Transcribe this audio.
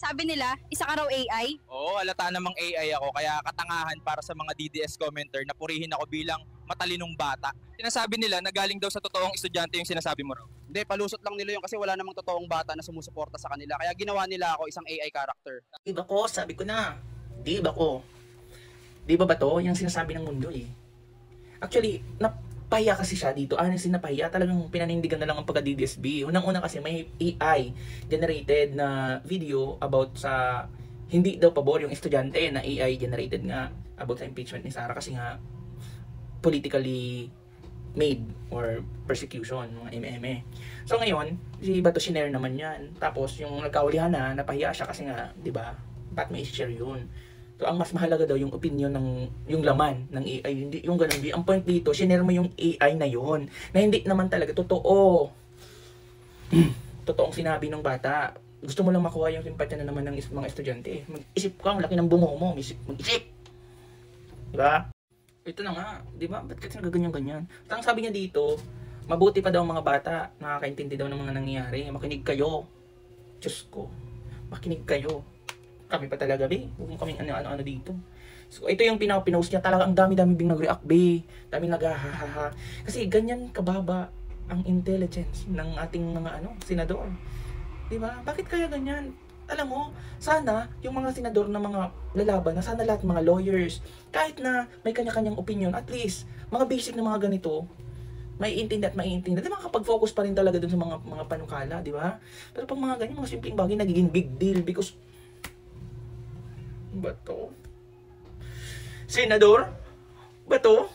Sabi nila, isa ka raw AI. Oo, halata namang AI ako, kaya katangahan para sa mga DDS commenter na purihin ako bilang matalinong bata. Sinasabi nila na galing daw sa totoong estudyante yung sinasabi mo raw. Hindi, palusot lang nila yun kasi wala namang totoong bata na sumusuporta sa kanila. Kaya ginawa nila ako isang AI character. Di ba ko? Sabi ko na. Di ba ko? Di ba to? Yung sinasabi ng mundo eh. Actually, napahiya kasi siya dito. Honestly, napahiya. Talagang pinanindigan na lang ang pagka-DDSB. Unang-una kasi may AI generated na video about sa hindi daw pabor yung estudyante na AI generated nga about sa impeachment ni Sara kasi nga politically made or persecution, mga MM. So ngayon, si Bato shinare naman yan. Tapos yung nagkaulihan na, napahiya siya kasi nga, di ba, ba't may share yun? So ang mas mahalaga daw yung opinion ng, yung laman ng AI, hindi yung ganun. Ang point dito, shinare mo yung AI na yun, na hindi naman talaga totoo. Totoong sinabi ng bata. Gusto mo lang makuha yung simpatya na naman ng mga estudyante. Mag-isip ka, ang laki ng bungo mo, mag-isip. Diba? Ito na nga, di ba? Ba't kasi nagaganyan-ganyan? At ang sabi niya dito, mabuti pa daw ang mga bata, nakakaintindi daw ng mga nangyayari. Makinig kayo. Diyos ko, makinig kayo. Kami pa talaga, be. Huwag mo kaming ano-ano dito. So, ito yung pinost niya. Talaga ang dami-dami bing nag-react, be. Dami nag-hahaha. Kasi ganyan kababa ang intelligence ng ating mga senador. Di ba? Bakit kaya ganyan? Alam mo, sana yung mga senador na mga lalaban, na sana lahat mga lawyers, kahit na may kanya-kanyang opinion, at least, mga basic na mga ganito, maiintindi at maiintindi. Di ba kapag focus pa rin talaga dun sa mga panukala, di ba? Pero pag mga ganyan, mga simpleng bagay, nagiging big deal because, ba to? Senador? Ba to?